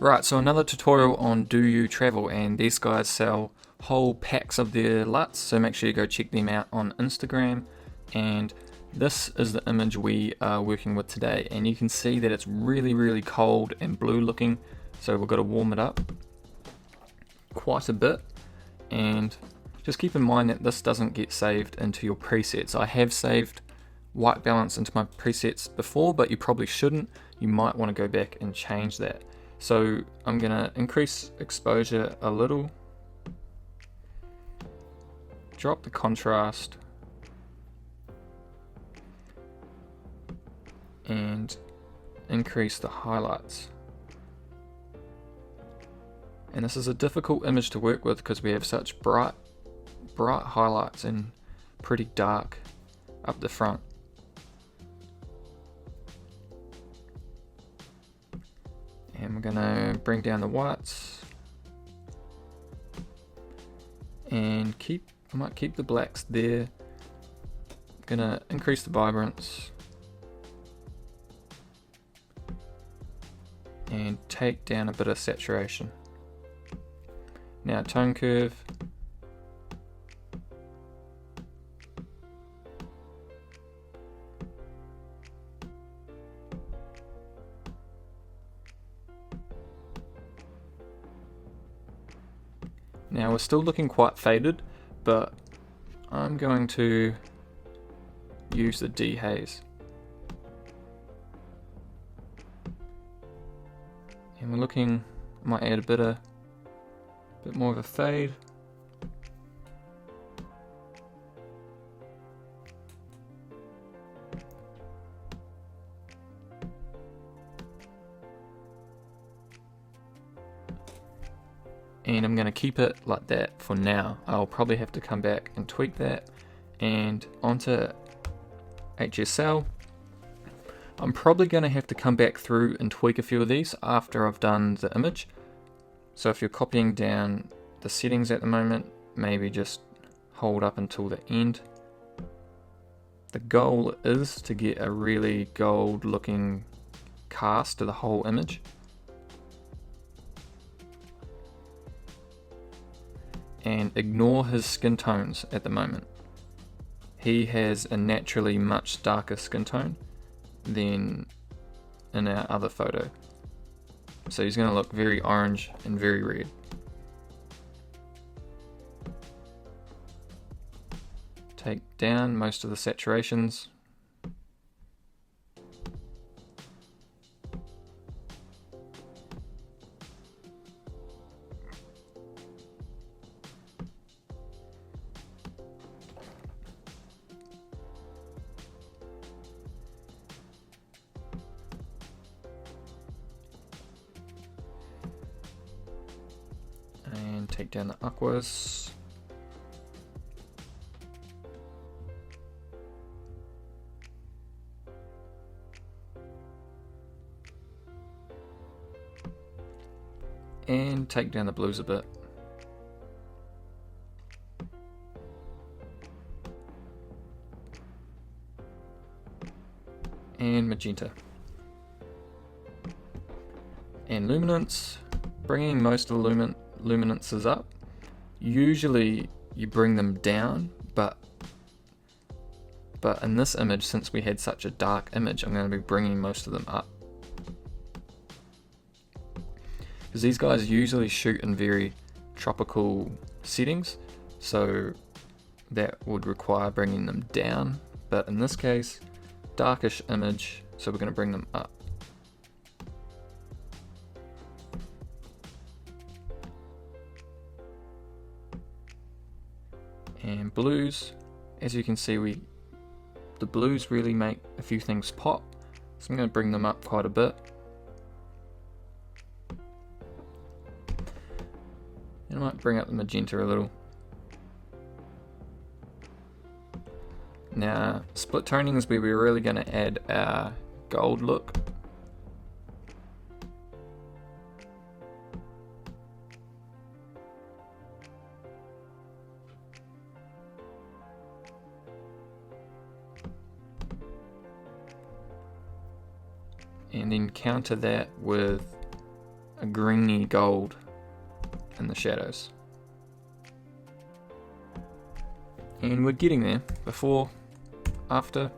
Right, so another tutorial on Do You Travel, and these guys sell whole packs of their Luts, so make sure you go check them out on Instagram. And this is the image we are working with today, and you can see that it's really cold and blue looking, so we've got to warm it up quite a bit. And just keep in mind that this doesn't get saved into your presets. I have saved white balance into my presets before, but you probably shouldn't. You might want to go back and change that. So I'm going to increase exposure a little, drop the contrast, and increase the highlights. And this is a difficult image to work with because we have such bright highlights and pretty dark up the front. And we're going to bring down the whites and I might keep the blacks there. I'm going to increase the vibrance and take down a bit of saturation. Now tone curve. Now we're still looking quite faded, but I'm going to use the dehaze. And we're looking, I might add a bit more of a fade. And I'm going to keep it like that for now. I'll probably have to come back and tweak that. And onto HSL. I'm probably going to have to come back through and tweak a few of these after I've done the image. So if you're copying down the settings at the moment, maybe just hold up until the end. The goal is to get a really gold looking cast to the whole image. And ignore his skin tones at the moment. He has a naturally much darker skin tone than in our other photo. So he's going to look very orange and very red. Take down most of the saturations. And take down the aquas. And take down the blues a bit. And magenta. And luminance, bringing most of the luminances up. Usually you bring them down, but in this image, since we had such a dark image, I'm going to be bringing most of them up. Because these guys usually shoot in very tropical settings, so that would require bringing them down, but in this case, darkish image, so we're going to bring them up. And blues, as you can see, the blues really make a few things pop, so I'm going to bring them up quite a bit. And I might bring up the magenta a little. Now, split toning is where we're really going to add our gold look. And then counter that with a greeny gold in the shadows. And we're getting there. Before, after,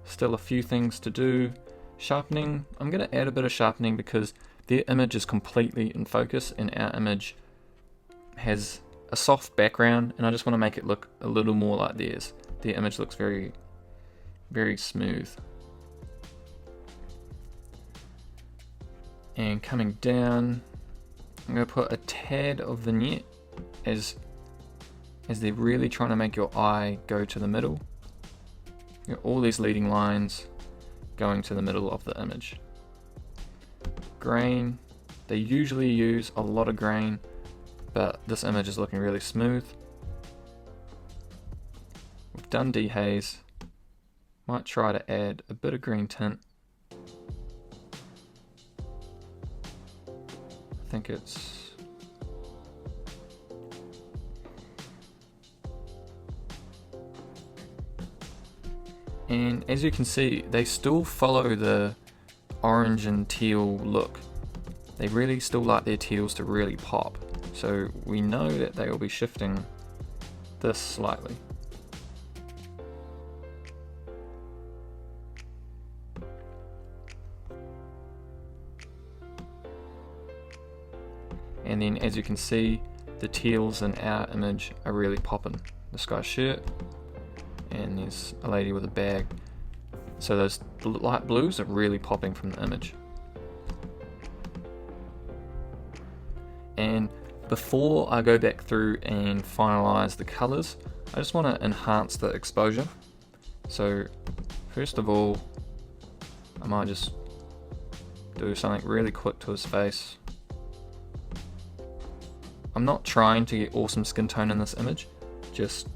still a few things to do. Sharpening, I'm going to add a bit of sharpening because their image is completely in focus and our image has a soft background, and I just want to make it look a little more like theirs. Their image looks very, very smooth. And coming down, I'm going to put a tad of vignette as they're really trying to make your eye go to the middle. You know, all these leading lines going to the middle of the image. Grain, they usually use a lot of grain, but this image is looking really smooth. We've done dehaze. Might try to add a bit of green tint. I think it's... And as you can see, they still follow the orange and teal look. They really still like their teals to really pop. So we know that they will be shifting this slightly. And then as you can see, the teals in our image are really popping. This guy's shirt, and there's a lady with a bag. So those light blues are really popping from the image. And before I go back through and finalize the colors, I just want to enhance the exposure. So first of all, I might just do something really quick to his face. I'm not trying to get awesome skin tone in this image, just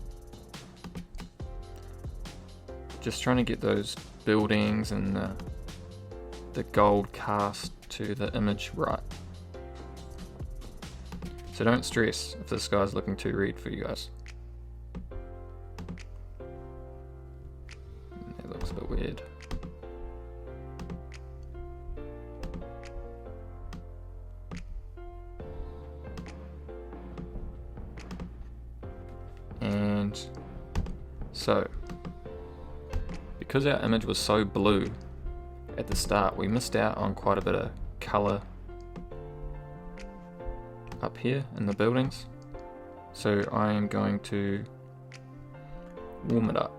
trying to get those buildings and the gold cast to the image right. So don't stress if this guy's looking too red for you guys. That looks a bit weird. And so, because our image was so blue at the start, we missed out on quite a bit of color up here in the buildings. So I am going to warm it up.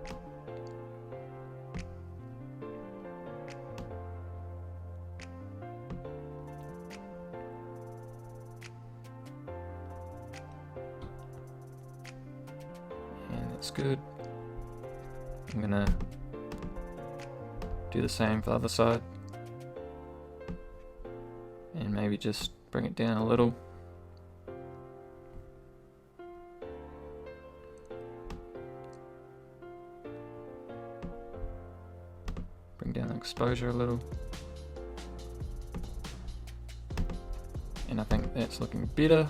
And that's good. I'm gonna do the same for the other side. And maybe just bring it down a little. Bring down the exposure a little. And I think that's looking better.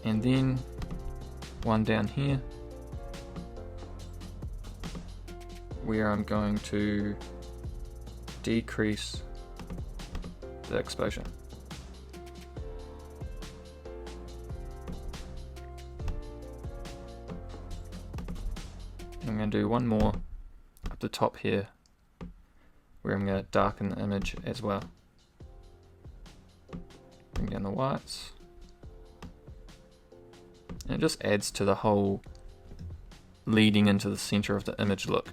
And then one down here, where I'm going to decrease the exposure. I'm going to do one more up the top here, where I'm going to darken the image as well. Bring down the whites. And it just adds to the whole leading into the center of the image look.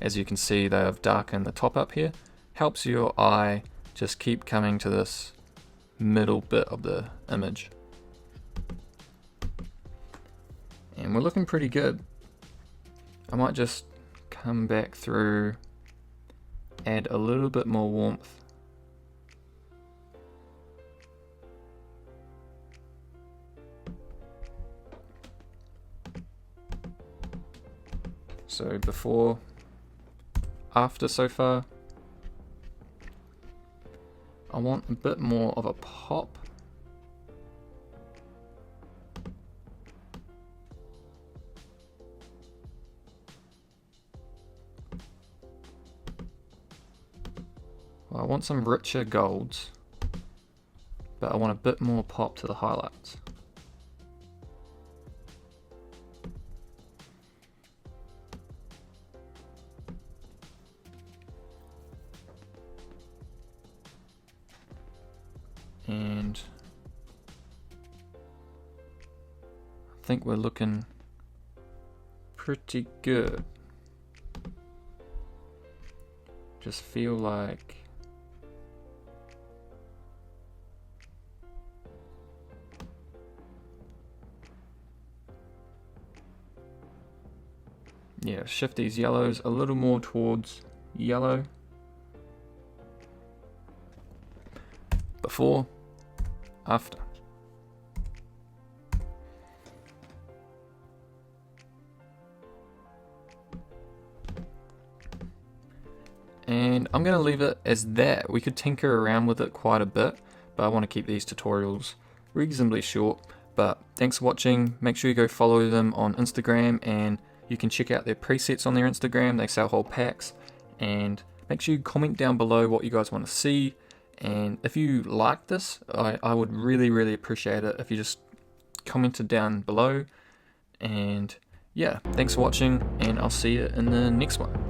As you can see, they have darkened the top up here. Helps your eye just keep coming to this middle bit of the image. And we're looking pretty good. I might just come back through, add a little bit more warmth. So before, after so far, I want a bit more of a pop. Well, I want some richer golds, but I want a bit more pop to the highlights. And I think we're looking pretty good. Just feel like yeah, shift these yellows a little more towards yellow. Before, after. And I'm going to leave it as that. We could tinker around with it quite a bit, but I want to keep these tutorials reasonably short. But thanks for watching. Make sure you go follow them on Instagram, and you can check out their presets on their Instagram. They sell whole packs. And make sure you comment down below what you guys want to see. And if you like this, I would really appreciate it if you just commented down below. And yeah, thanks for watching, and I'll see you in the next one.